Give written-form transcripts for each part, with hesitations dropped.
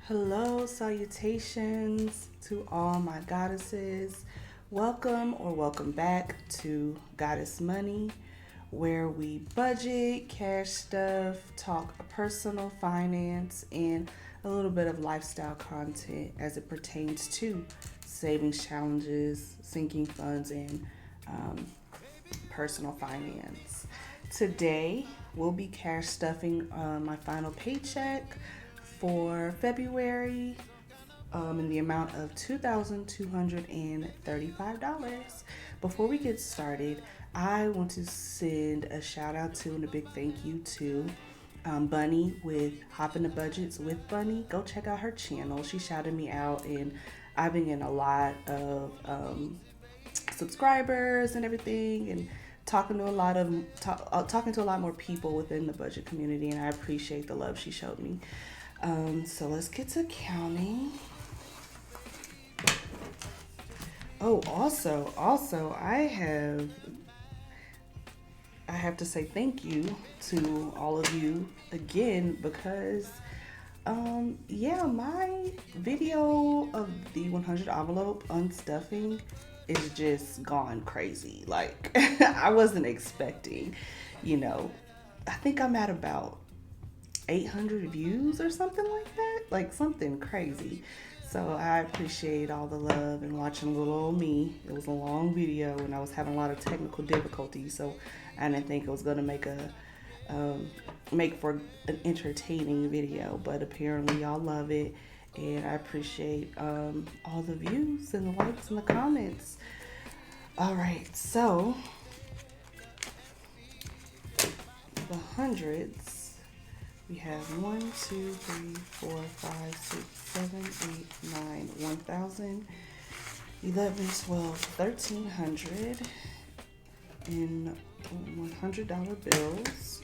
Hello, salutations to all my goddesses. Welcome or welcome back to Goddess Money, where we budget, cash stuff, talk personal finance, and a little bit of lifestyle content as it pertains to savings challenges, sinking funds, and um, personal finance. Today, we'll be cash stuffing my final paycheck for February in the amount of $2,235. Before we get started, I want to send a shout out to and a big thank you to Bunny with Hopping the Budgets with Bunny. Go check out her channel. She shouted me out, and I've been getting a lot of subscribers and everything, and talking to a lot more people within the budget community, and I appreciate the love she showed me. So let's get to counting. Oh, also, I have to say thank you to all of you again because, yeah, my video of the 100 envelope unstuffing is just gone crazy. Like, I wasn't expecting, you know, I think I'm at about 800 views or something like that, like something crazy. So I appreciate all the love and watching little old me. It was a long video and I was having a lot of technical difficulties, so I didn't think it was gonna make for an entertaining video, but apparently y'all love it, and I appreciate all the views and the likes and the comments. All right, so the hundreds. We have 1, 2, 3, 4, 5, 6, 7, 8, 9, 1,000, 11, 12, 1,300 in $100 bills.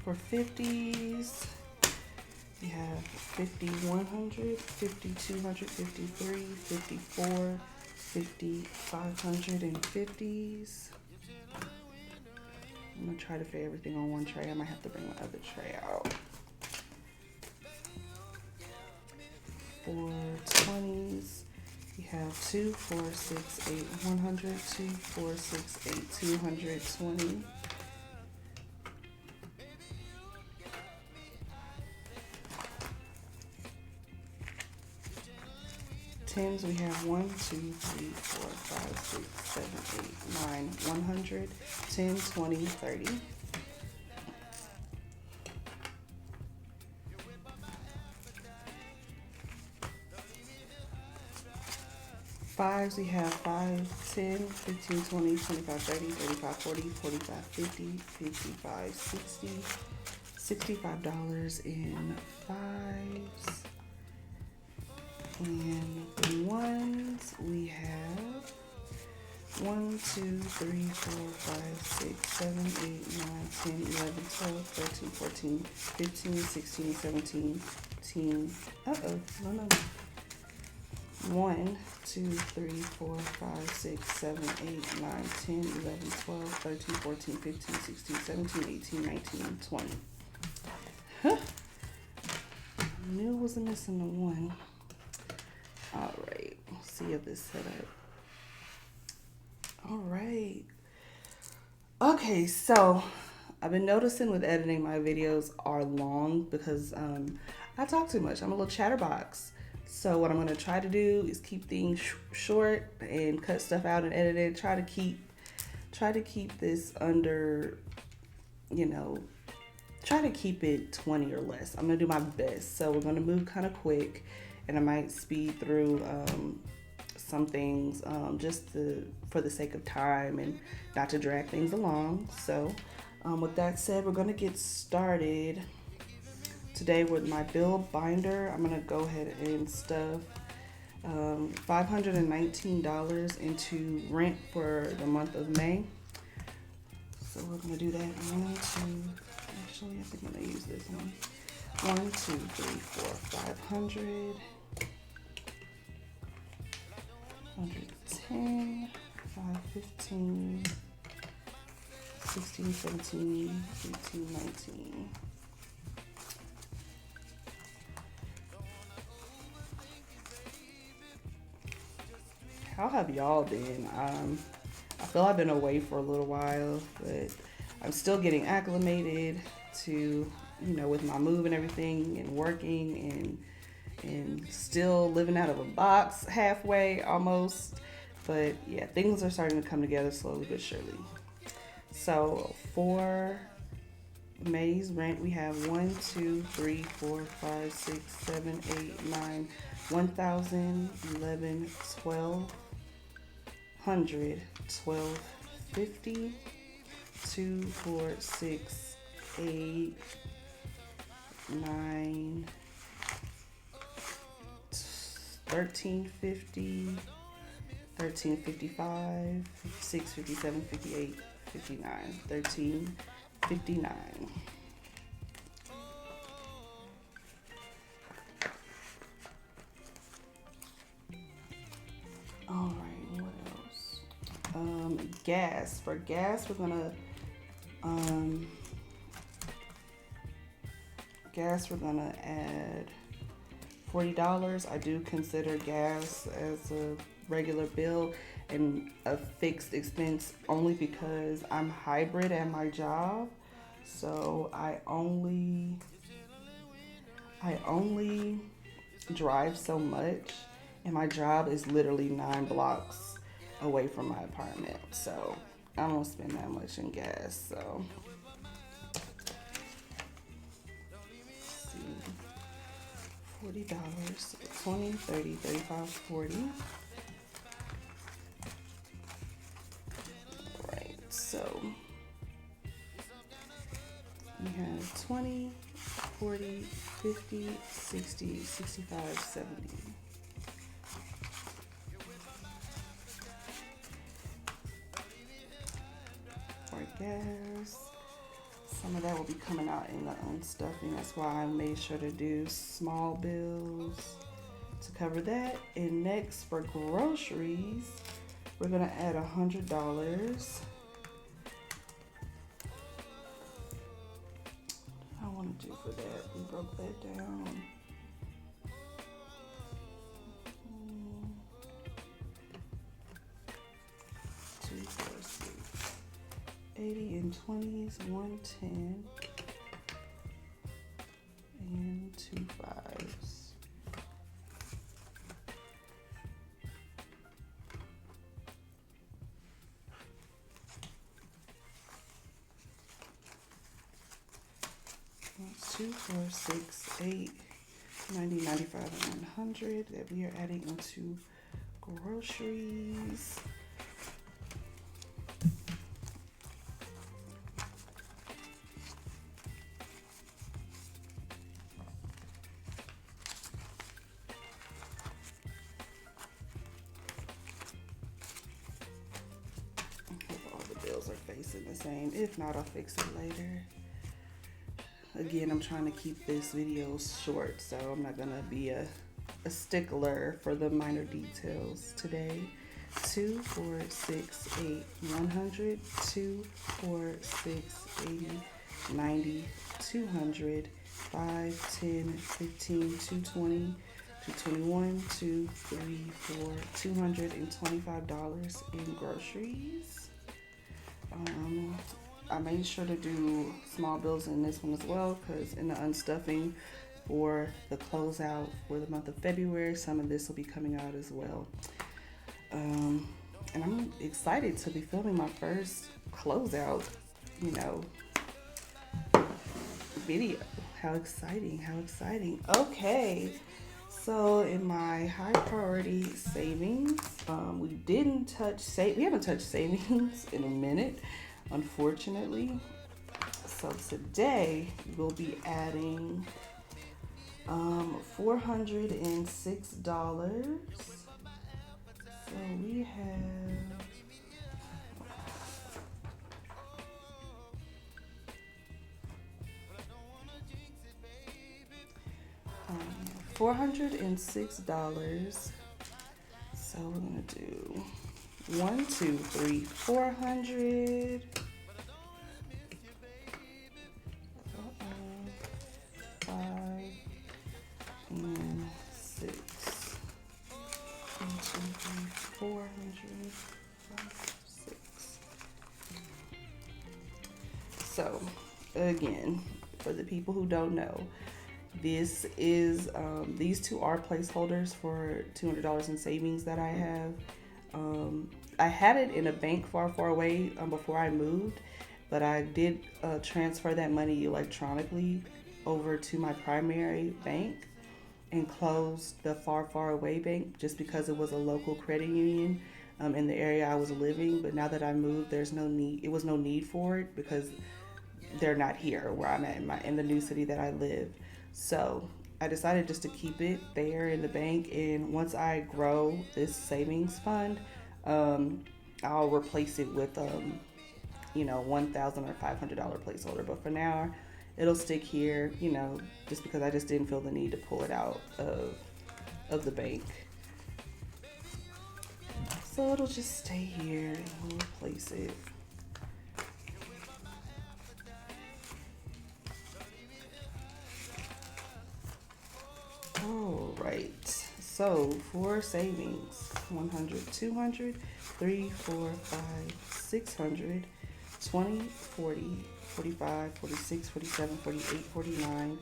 For 50s, we have 50, 100, 50, 200, 53, 54, 50, 500 and 50s. I'm gonna try to fit everything on one tray. I might have to bring my other tray out. For 20s, we have 2, 4, 6, 8, 100, 2, 4, 6, 8, 220. Tens, we have 1, 2, 3, 4, 5, 6, 7, 8, 9, 100, 10, 20, 30. Fives, we have 5, 10, 15, 20, 25, 30, 35, 40, 45, 50, 55, 60, $65 in fives. And ones, we have 1, 2, 3, 4, 5, 6, 7, 8, 9, 10, 11, 12, 13, 14, 15, 16, 17, 18. No. 1, 2, 3, 4, 5, 6, 7, 8, 9, 10, 11, 12, 13, 14, 15, 16, 17, 18, 19, 20. Huh. I knew it wasn't missing the 1. All right, let's see if this set up. All right. Okay, so I've been noticing with editing, my videos are long because I talk too much. I'm a little chatterbox. So what I'm gonna try to do is keep things short and cut stuff out and edit it. Try to keep this under, try to keep it 20 or less. I'm gonna do my best. So we're gonna move kind of quick, and I might speed through some things for the sake of time and not to drag things along. So with that said, we're gonna get started today with my bill binder. I'm gonna go ahead and stuff $519 into rent for the month of May. So we're gonna do that. I think I'm gonna use this one. 1, 2, 3, 4, 500, 110, 515, 16, 17, 18, 19. How have y'all been? I feel I've been away for a little while, but I'm still getting acclimated to, with my move and everything and working and still living out of a box halfway almost. But yeah, things are starting to come together slowly but surely. So for May's rent, we have 1, 2, 3, 4, 5, 6, 7, 8, 9, 1,000, 11, 12, 100, 12, 50, 2, 4, 6, 8, 9, 1350, 1355, 56, 57, 58, 59, 1359. All right, what else? Gas. For gas, we're gonna add $40. I do consider gas as a regular bill and a fixed expense only because I'm hybrid at my job. So I only drive so much, and my job is literally 9 blocks away from my apartment. So I don't spend that much in gas. So let's see. $40, 20, 30, 35, 40. Right, so we have 20, 40, 50, 60, 65, 70. For gas. Some of that will be coming out in the unstuffing. That's why I made sure to do small bills to cover that. And next, for groceries, we're gonna add $100. What I want to do for that? We broke that down. 2, 4, 6. 80 and 20s, 110 and 2 5s. That's 2, 4, 6, 8, 90, 95, and 100 that we are adding into groceries. Are facing the same. If not, I'll fix it later. Again, I'm trying to keep this video short, so I'm not gonna be a stickler for the minor details today. 2, 4, 6, 8, 100, 2, 4, 6, 80, 90, 200, 5, 10, 15, 220, 221, 2, 3, 4, $225 in groceries. I made sure to do small bills in this one as well, because in the unstuffing for the closeout for the month of February, some of this will be coming out as well. And I'm excited to be filming my first closeout, video. How exciting, how exciting. Okay, so in my high priority savings, we haven't touched savings in a minute, unfortunately. So today we'll be adding $406. So we have $406. So we're gonna do 1, 2, 3, 400. So again, for the people who don't know, this is these two are placeholders for $200 in savings that I have. I had it in a bank far, far away before I moved, but I did transfer that money electronically over to my primary bank and closed the far, far away bank just because it was a local credit union in the area I was living. But now that I moved, there's no need. It was no need for it because they're not here where I'm at in the new city that I live. So I decided just to keep it there in the bank, and once I grow this savings fund, I'll replace it with $1,000 or $500 placeholder. But for now, it'll stick here, just because I just didn't feel the need to pull it out of the bank. So it'll just stay here and we'll replace it. All right, so for savings, 100, 200, 3, 4, 5, 600, 20, 40, 45, 46, 47, 48, 49,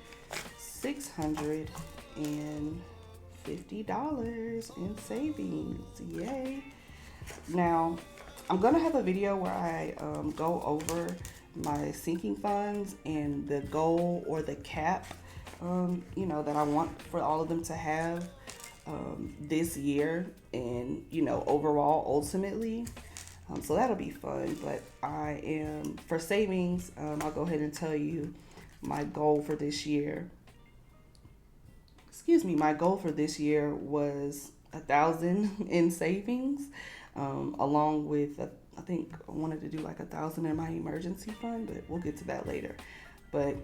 $650 in savings. Yay. Now, I'm going to have a video where I go over my sinking funds and the goal or the cap that I want for all of them to have this year and, overall, ultimately. So that'll be fun. But for savings, I'll go ahead and tell you my goal for this year. My goal for this year was 1,000 in savings, along with, I think I wanted to do like 1,000 in my emergency fund, but we'll get to that later. But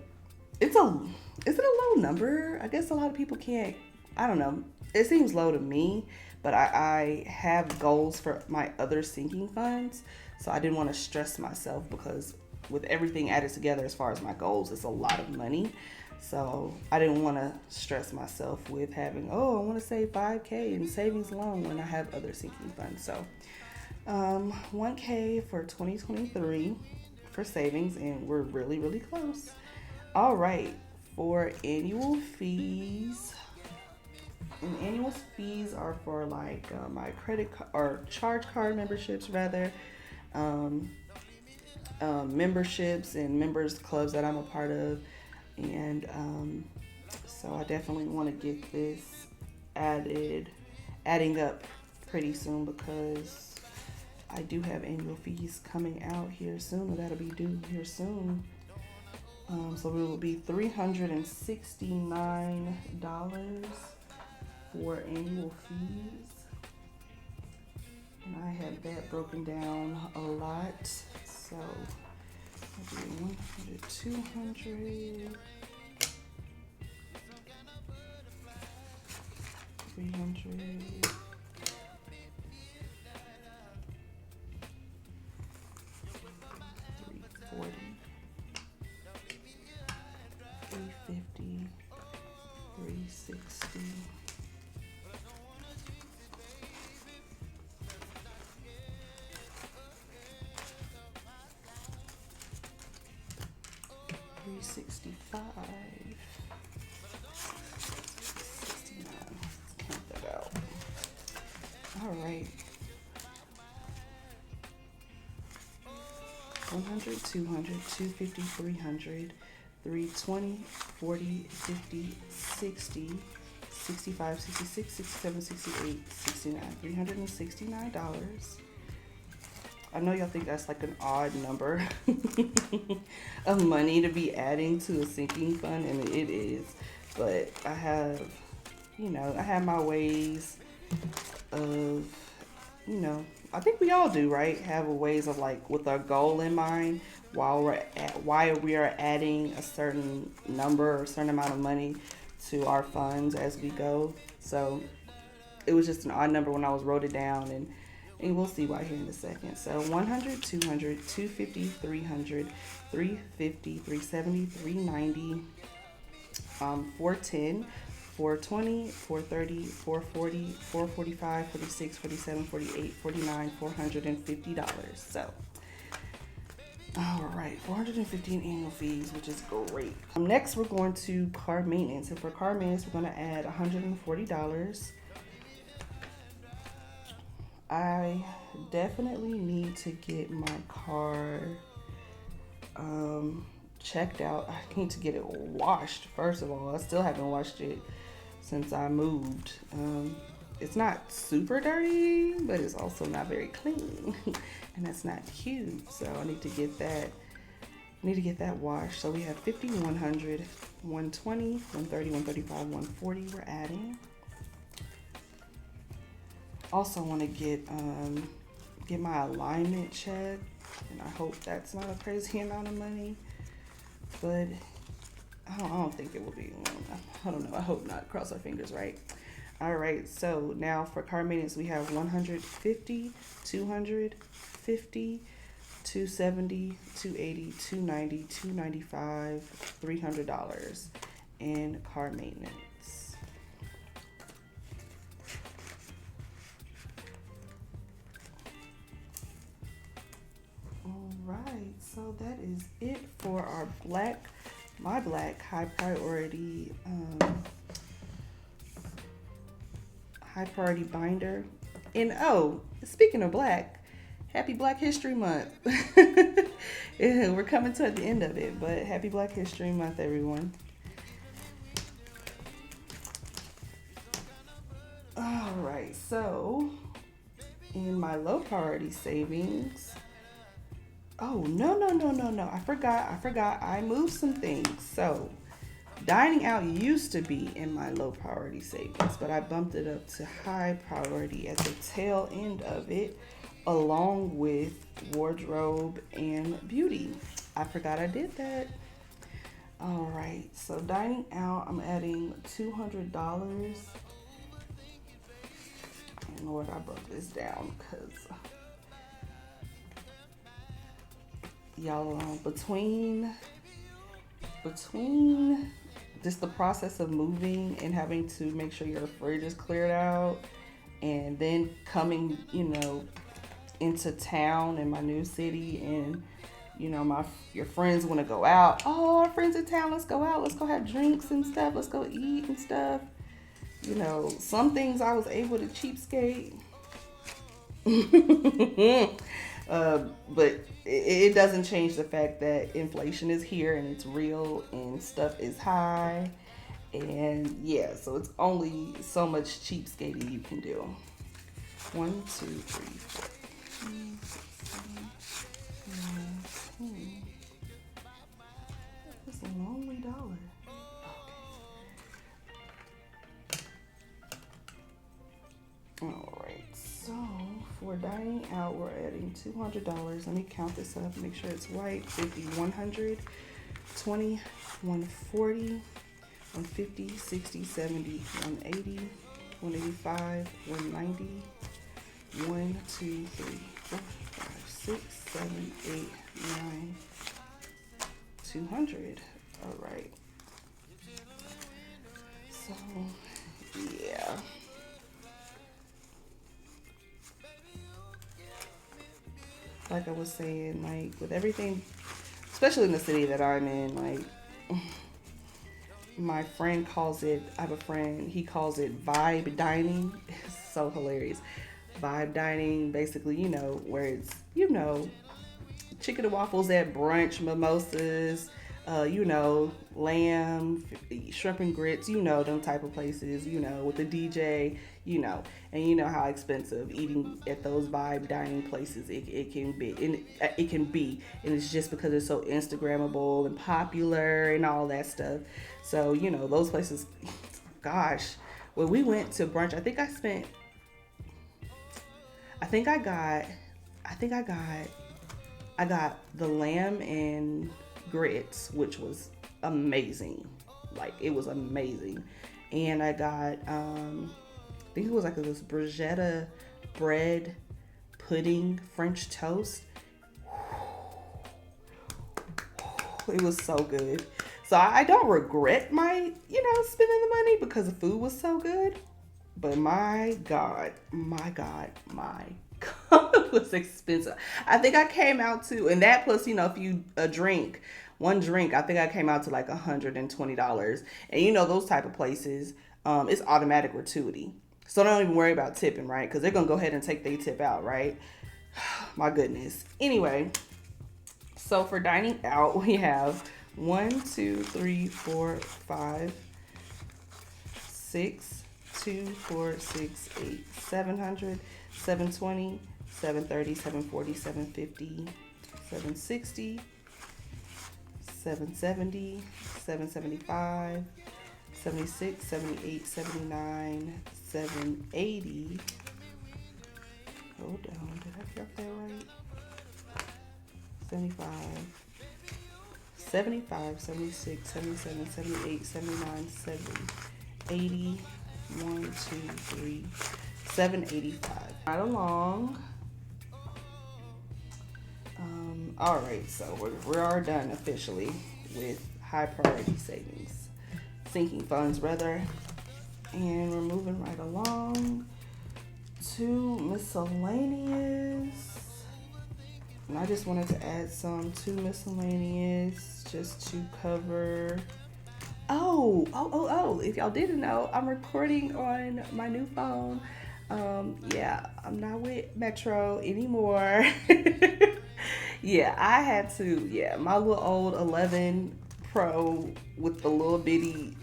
is it a low number? I guess a lot of people can't, I don't know. It seems low to me, but I have goals for my other sinking funds. So I didn't want to stress myself because with everything added together as far as my goals, it's a lot of money. So I didn't want to stress myself with having, I want to save $5,000 in savings alone when I have other sinking funds. So $1,000 for 2023 for savings, and we're really, really close. All right, for annual fees, and annual fees are for like my credit card or charge card memberships, rather, memberships and members clubs that I'm a part of, and so I definitely want to get this adding up pretty soon because I do have annual fees coming out here soon, or that'll be due here soon. So it will be $369 for annual fees. And I have that broken down a lot. So I'll do 100, 200, 300. 350, 360, 365, 69. Let's count that out. All right. 100, 200, 250, 300, 320, 40, 50, 60, 65, 66, 67, 68, 69, $369. I know y'all think that's like an odd number of money to be adding to a sinking fund, and it is. But I have, I have my ways of, I think we all do, right? Have a ways of like with our goal in mind while we are adding a certain number or a certain amount of money to our funds as we go. So it was just an odd number when I wrote it down, and we'll see why here in a second. So 100, 200, 250, 300, 350, 370, 390, 410, 420, 430, 440, 445, 46, 47, 48, 49, $450. So All right, 415 annual fees, which is great. Next, we're going to car maintenance. And for car maintenance, we're going to add $140. I definitely need to get my car checked out. I need to get it washed, first of all. I still haven't washed it since I moved. It's not super dirty, but it's also not very clean. And that's not cute. So I need to get that washed. So we have 50, 100, 120, 130, 135, 140 we're adding. Also want to get my alignment checked, and I hope that's not a crazy amount of money, but I don't think it will be. I don't know. I hope not. Cross our fingers, right? All right. So now for car maintenance, we have 150, 250, 270, 280, 290, 295, $300 in car maintenance. Right, so that is it for our my black high priority binder. And oh, speaking of black, happy Black History Month. We're coming to the end of it, but happy Black History Month, everyone. All right, so in my low priority savings, oh, no. I forgot. I moved some things. So, dining out used to be in my low priority savings, but I bumped it up to high priority at the tail end of it, along with wardrobe and beauty. I forgot I did that. All right. So, dining out, I'm adding $200. And Lord, I broke this down because y'all, between just the process of moving and having to make sure your fridge is cleared out, and then coming, into town in my new city, and your friends want to go out. Oh, our friends in town, let's go out, let's go have drinks and stuff, let's go eat and stuff. Some things I was able to cheapskate. But it doesn't change the fact that inflation is here and it's real and stuff is high. And yeah, so it's only so much cheapskating you can do. 1, 2, 3, 4, 5, 6, 7, 8, 9, 10. That's a lonely dollar. Okay. All right. So for dining out, we're adding $200. Let me count this up, make sure it's right. 50, 100, 20, 140, 150, 60, 70, 180, 185, 190, 1, 2, 3, 4, 5, 6, 7, 8, 9, 200. All right. So, yeah. Like I was saying, like with everything, especially in the city that I'm in, like my friend calls it, I have a friend, he calls it vibe dining. It's so hilarious. Vibe dining, basically, where it's, chicken and waffles at brunch, mimosas, lamb, shrimp and grits, them type of places, with the DJ, and you know how expensive eating at those vibe dining places it can be, and it's just because it's so Instagrammable and popular and all that stuff. So, those places, gosh, when we went to brunch, I got the lamb and grits, which was amazing. Like, it was amazing. And I got, I think it was like this bruschetta bread pudding French toast. It was so good. So I don't regret my, spending the money because the food was so good. But my God. was expensive. I think I came out to, and that plus, you know, if you a drink, one drink, I think I came out to like $120. And you know, those type of places, it's automatic gratuity. So don't even worry about tipping, right? Because they're gonna go ahead and take their tip out, right? My goodness. Anyway, so for dining out, we have 700, 720, 730, 740, 750, 760, 770, 775, 76, 78, 79, 780. Hold on, did I get that right? 75, 76, 77, 78, 79, 70, 80, 1, 2, 3, 785. Right along. All right, so we are done officially with high priority savings, sinking funds rather, and we're moving right along to miscellaneous. And I just wanted to add some to miscellaneous just to cover. If y'all didn't know, I'm recording on my new phone. Yeah, I'm not with Metro anymore. Yeah, I had to. Yeah, my little old 11 Pro with the little bitty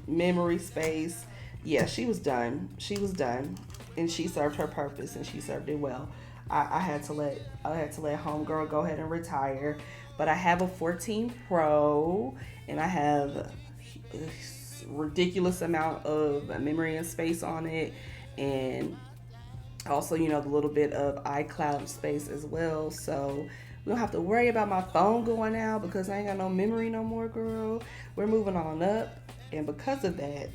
memory space. Yeah, she was done. She was done, and she served her purpose, and she served it well. I had to let homegirl go ahead and retire, but I have a 14 Pro, and I have a ridiculous amount of memory and space on it, and also, you know, the little bit of iCloud space as well. So we don't have to worry about my phone going out because I ain't got no memory no more, girl. We're moving on up, and because of that,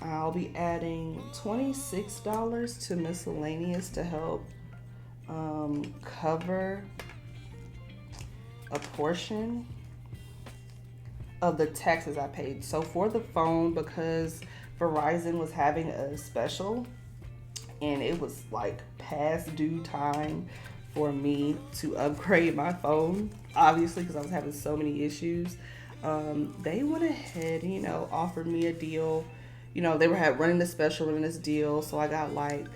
I'll be adding $26 to miscellaneous to help cover a portion of the taxes I paid. So for the phone, because Verizon was having a special and it was like past due time for me to upgrade my phone, obviously, because I was having so many issues, they went ahead and, you know, offered me a deal. You know, they were running this special, running this deal, so I got like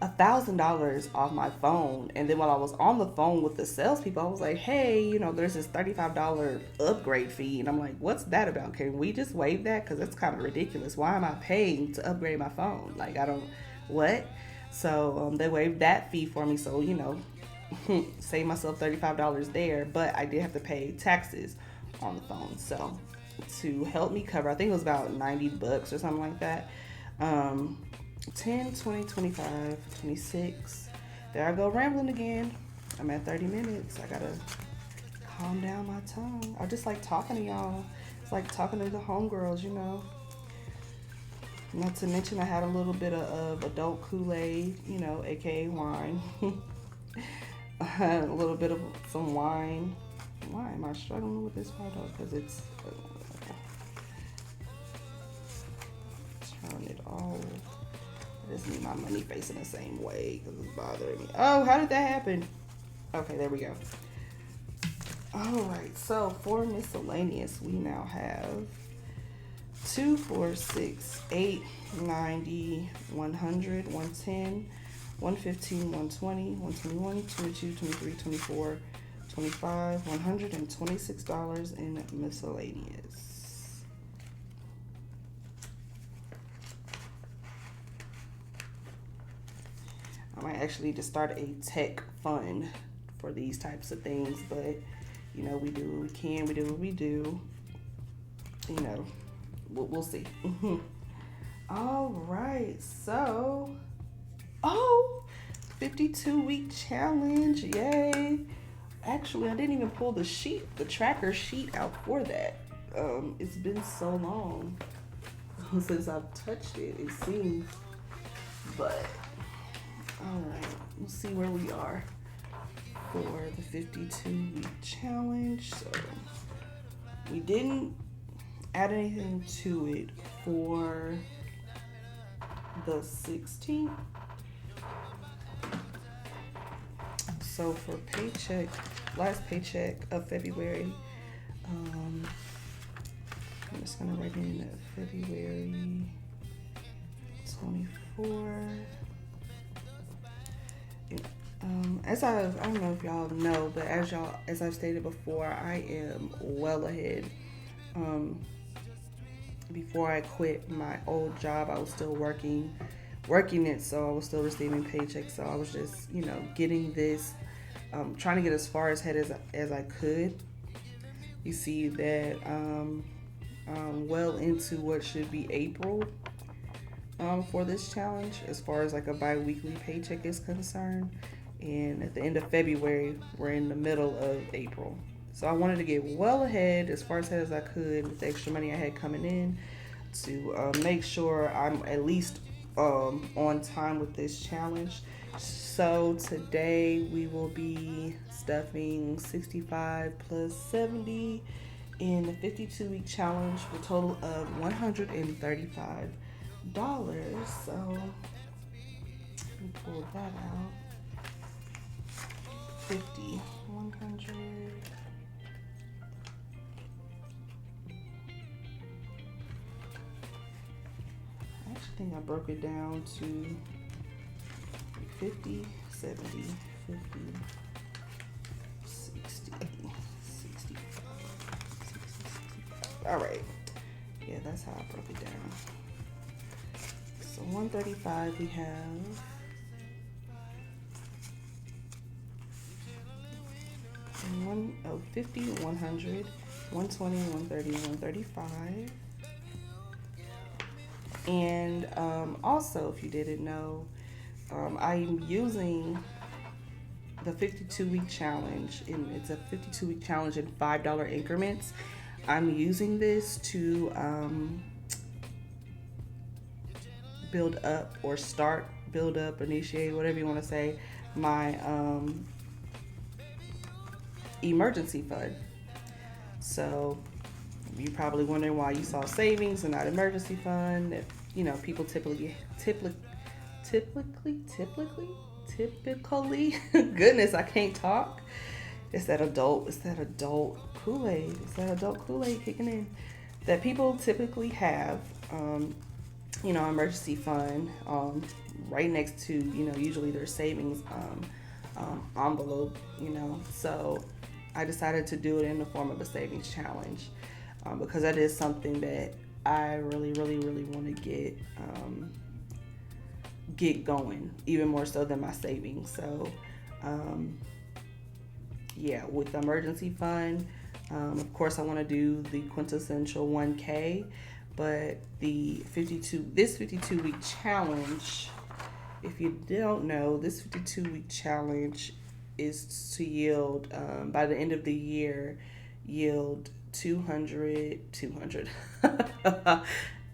$1,000 off my phone. And then while I was on the phone with the salespeople, I was like, hey, you know, there's this $35 upgrade fee. And I'm like, what's that about? Can we just waive that? Because it's kind of ridiculous. Why am I paying to upgrade my phone? Like, I don't, what? So they waived that fee for me. So, you know, save myself $35 there. But I did have to pay taxes on the phone. So to help me cover, I think it was about $90 or something like that. 10, 20, 25, 26. There I go rambling again. I'm at 30 minutes. I gotta calm down my tongue. I just like talking to y'all. It's like talking to the homegirls, you know. Not to mention I had a little bit of adult Kool-Aid, you know, aka wine. A little bit of some wine. Why am I struggling with this photo? Because it's turn it off. I just need my money facing the same way because it's bothering me. Oh, how did that happen? Okay, there we go. All right, so for miscellaneous, we now have 2, 4, 6, 8, 90, 100, 110, 115, 120, 121, 22, 23, 24, 25, $126 in miscellaneous. I might actually need to start a tech fund for these types of things, but you know, we do what we can, we do what we do. You know, we'll see. All right, so 52-week challenge, yay! Actually, I didn't even pull the tracker sheet out for that. It's been so long since I've touched it, it seems, but all right, we'll see where we are for the 52-week challenge. So we didn't add anything to it for the 16th. So for paycheck, last paycheck of February, I'm just gonna write in February 24. I don't know if y'all know, but as I've stated before, I am well ahead. Before I quit my old job, I was still working it, so I was still receiving paychecks. So I was just, getting this, trying to get as far ahead as I could. You see that well into what should be April for this challenge, as far as like a bi-weekly paycheck is concerned. And at the end of February, we're in the middle of April. So I wanted to get well ahead, as far ahead as I could, with the extra money I had coming in, to make sure I'm at least on time with this challenge. So today we will be stuffing 65 plus 70 in the 52-week challenge for a total of $135. So let me pull that out. 50, 100. I actually think I broke it down to 50, 70, 50, 60, 65, 60. All right. Yeah, that's how I broke it down. So 135 we have 50, 100, 120, 130, 135. And also, if you didn't know, I'm using the 52-week challenge, and it's a 52-week challenge in $5 increments. I'm using this to build up, initiate, whatever you want to say, my emergency fund. So you're probably wondering why you saw savings and not emergency fund. If people typically goodness, I can't talk. It's that adult Kool-Aid. It's that adult Kool-Aid kicking in. That people typically have emergency fund right next to, usually their savings envelope, So I decided to do it in the form of a savings challenge because that is something that I really, really, really want to get going, even more so than my savings. So with the emergency fund, of course I want to do the quintessential 1K, but this 52-week challenge, if you don't know, this 52-week challenge is to yield, by the end of the year, yield 200.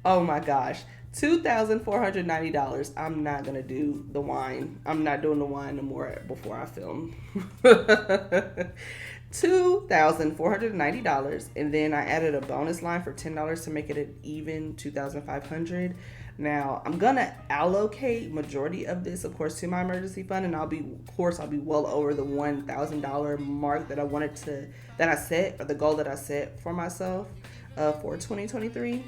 Oh my gosh, $2,490. I'm not going to do the wine. I'm not doing the wine no more before I film. $2,490. And then I added a bonus line for $10 to make it an even $2,500. Now, I'm going to allocate majority of this, of course, to my emergency fund, and I'll be well over the $1,000 mark that I set, or the goal that I set for myself for 2023.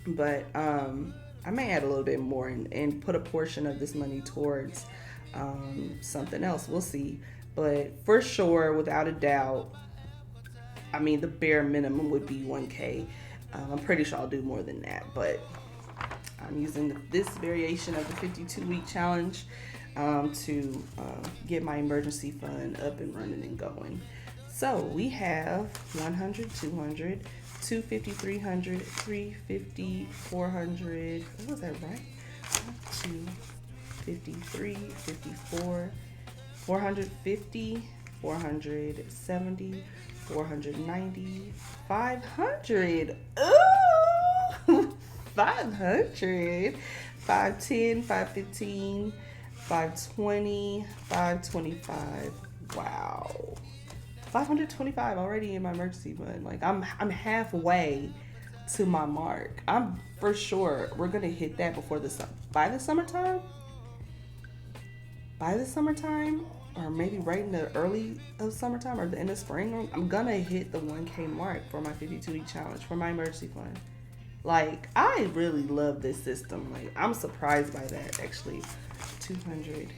But I may add a little bit more and put a portion of this money towards something else. We'll see. But for sure, without a doubt, the bare minimum would be 1K. I'm pretty sure I'll do more than that, but I'm using this variation of the 52-week challenge to get my emergency fund up and running and going. So we have 100, 200, 250, 300, 350, 400. Was that right? 253, 54, 450, 470, 490, 500. Ooh! 500, 510, 515, 520, 525. Wow. 525 already in my emergency fund. Like I'm halfway to my mark. I'm for sure we're gonna hit that by the summertime. or maybe right in the early of summertime or the end of spring, I'm gonna hit the 1K mark for my 52-week challenge for my emergency fund. Like, I really love this system. Like, I'm surprised by that, actually. 200,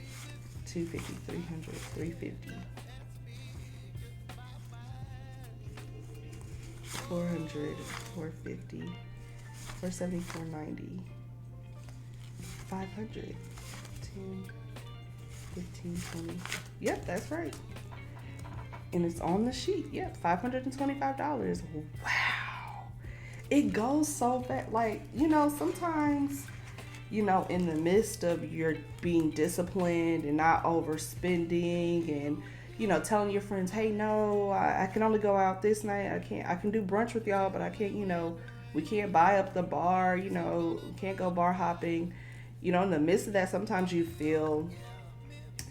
250, 300, 350, 400, 450, 470, 490, 500, 10, 15, 20. Yep, that's right. And it's on the sheet. Yep, $525. Wow. It goes so fast. Like, sometimes, in the midst of your being disciplined and not overspending and, telling your friends, hey, no, I can only go out this night. I can do brunch with y'all, but I can't, we can't buy up the bar, can't go bar hopping. In the midst of that, sometimes you feel,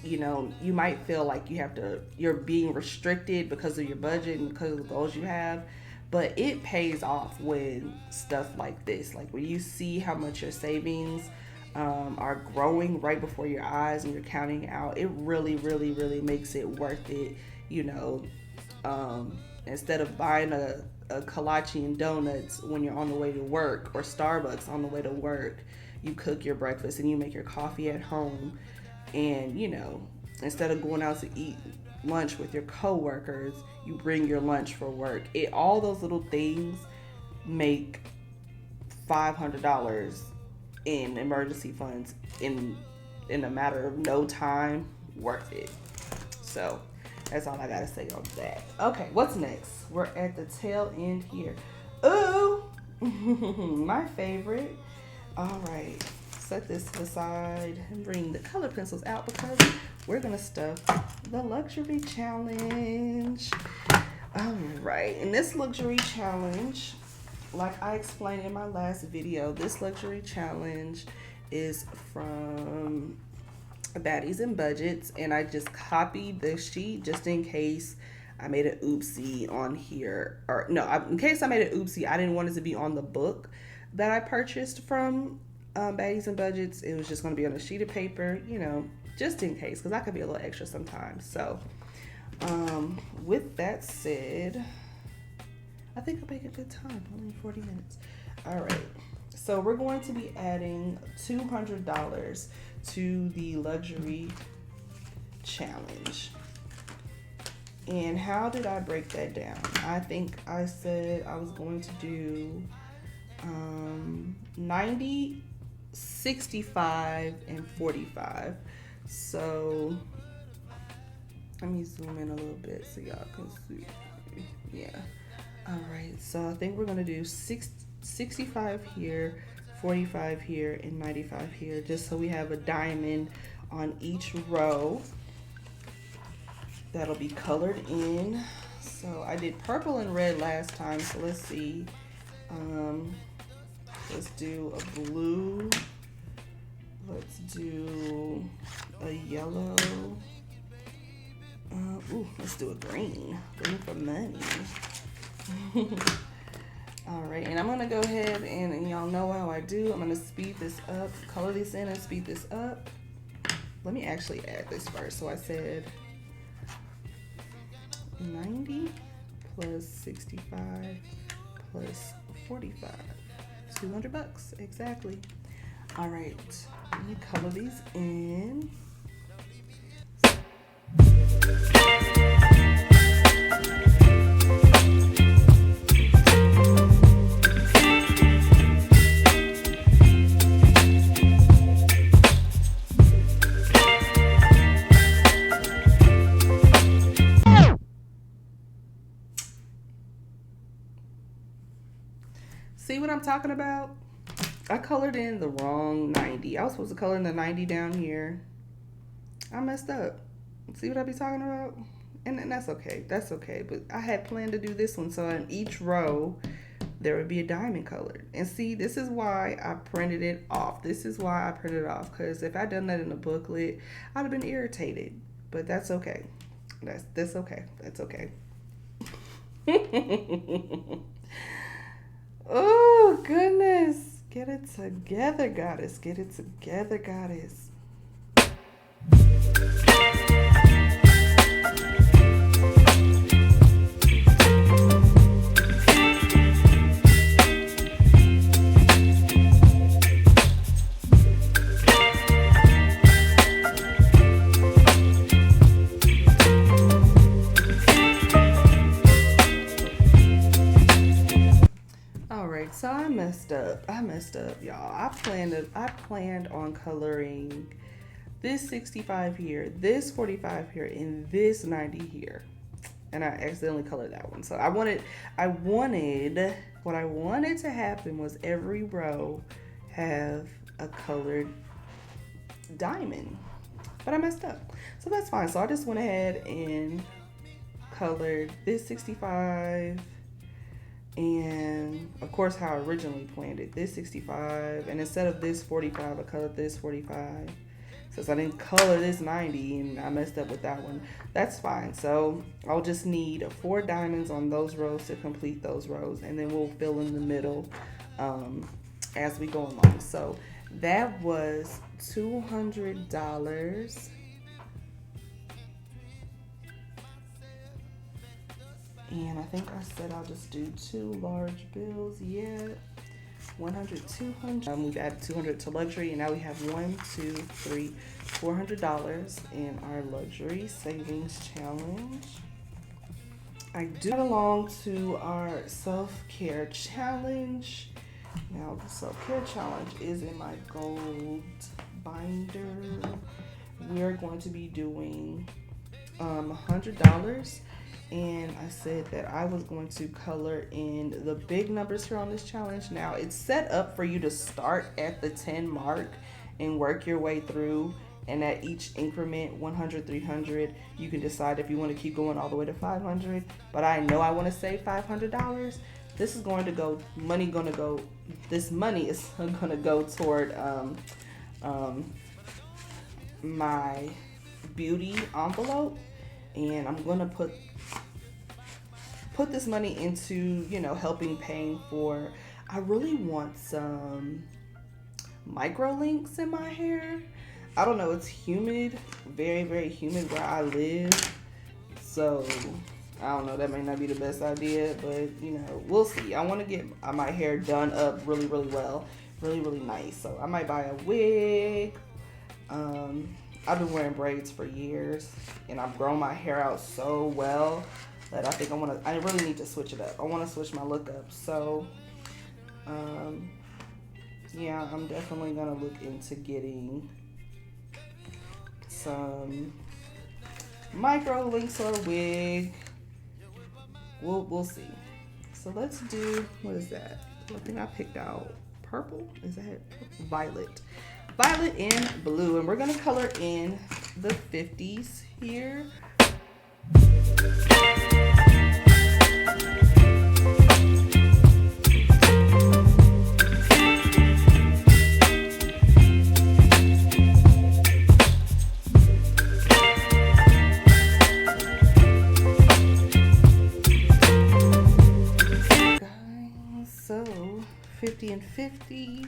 you might feel like you're being restricted because of your budget and because of the goals you have. But it pays off when stuff like this, like when you see how much your savings are growing right before your eyes and you're counting out, it really, really, really makes it worth it. Instead of buying a kolache and donuts when you're on the way to work, or Starbucks on the way to work, you cook your breakfast and you make your coffee at home. And, instead of going out to eat lunch with your coworkers, you bring your lunch for work. All those little things make $500 in emergency funds in a matter of no time worth it. So that's all I gotta say on that. Okay, what's next? We're at the tail end here. Ooh, my favorite. All right, set this to the side and bring the color pencils out because we're gonna stuff the luxury challenge. All right, in this luxury challenge, like I explained in my last video, this luxury challenge is from Baddies and Budgets, and I just copied the sheet just in case I made an oopsie on here, or no, in case I made an oopsie, I didn't want it to be on the book that I purchased from Baddies and Budgets. It was just going to be on a sheet of paper, just in case, because I could be a little extra sometimes. So with that said, I think I'll make a good time, only 40 minutes. All right, so we're going to be adding $200 to the luxury challenge. And how did I break that down? I think I said I was going to do 90, 65, and 45. So let me zoom in a little bit so y'all can see. Yeah. All right. So I think we're going to do 65 here, 45 here, and 95 here, just so we have a diamond on each row. That'll be colored in. So I did purple and red last time, so let's see. Let's do a blue. Let's do a yellow. Let's do a green. Green for money. All right, and I'm gonna go ahead and y'all know how I do. I'm gonna speed this up, color this in and speed this up. Let me actually add this first. So I said 90 plus 65 plus 45, $200 exactly. All right, let me color these in. See what I'm talking about? I colored in the wrong 90. I was supposed to color in the 90 down here. I messed up. See what I be talking about? And that's okay. That's okay. But I had planned to do this one. So in each row, there would be a diamond colored. And see, this is why I printed it off. This is why I printed it off. Because if I'd done that in a booklet, I'd have been irritated. But that's okay. That's okay. That's okay. Oh, goodness. Get it together, goddess. Get it together, goddess. messed up. I messed up, y'all. I planned on coloring this 65 here, this 45 here, and this 90 here. And I accidentally colored that one. So what I wanted to happen was every row have a colored diamond. But I messed up. So that's fine. So I just went ahead and colored this 65, and of course how I originally planned it, this 65, and instead of this 45 I colored this 45, since I didn't color this 90 and I messed up with that one. That's fine. So I'll just need 4 diamonds on those rows to complete those rows, and then we'll fill in the middle as we go along. So that was $200. And I think I said I'll just do 2 large bills. Yeah, 100, 200. We've added 200 to luxury, and now we have $400 in our luxury savings challenge. I do head along to our self-care challenge. Now the self-care challenge is in my gold binder. We're going to be doing $100. And I said that I was going to color in the big numbers here on this challenge. Now it's set up for you to start at the 10 mark and work your way through, and at each increment, 100, 300, you can decide if you want to keep going all the way to 500. But I know I want to save $500. This is going to go, this money is going to go toward my beauty envelope, and I'm going to put this money into, helping paying for, I really want some micro links in my hair. I don't know, it's humid, very, very humid where I live. So, I don't know, that may not be the best idea, but, we'll see. I want to get my hair done up really, really well, really, really nice. So, I might buy a wig. I've been wearing braids for years, and I've grown my hair out so well that I think I really need to switch it up. I want to switch my look up. So, yeah, I'm definitely going to look into getting some micro links or a wig. We'll see. So let's do, what is that? I think I picked out purple. Is that violet? Violet and blue, and we're going to color in the 50s here. So 50 and 50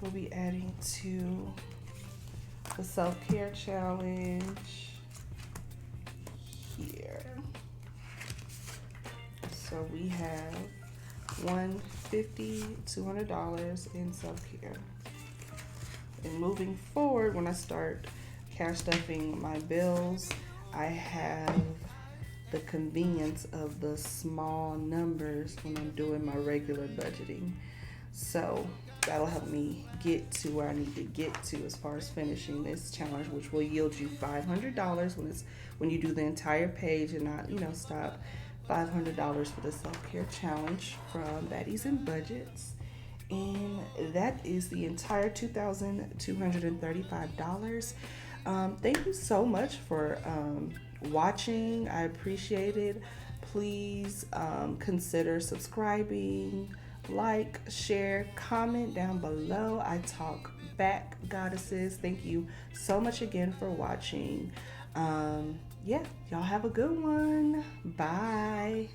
we'll be adding to the self-care challenge here. So we have $150, $200 in self-care. And moving forward, when I start cash stuffing my bills, I have the convenience of the small numbers when I'm doing my regular budgeting. So that'll help me get to where I need to get to as far as finishing this challenge, which will yield you $500 when you do the entire page and not, stop. $500 for the self-care challenge from Baddies and Budgets. And that is the entire $2,235. Thank you so much for watching. I appreciate it. Please consider subscribing, like, share, comment down below. I talk back, goddesses. Thank you so much again for watching. Yeah, y'all have a good one. Bye.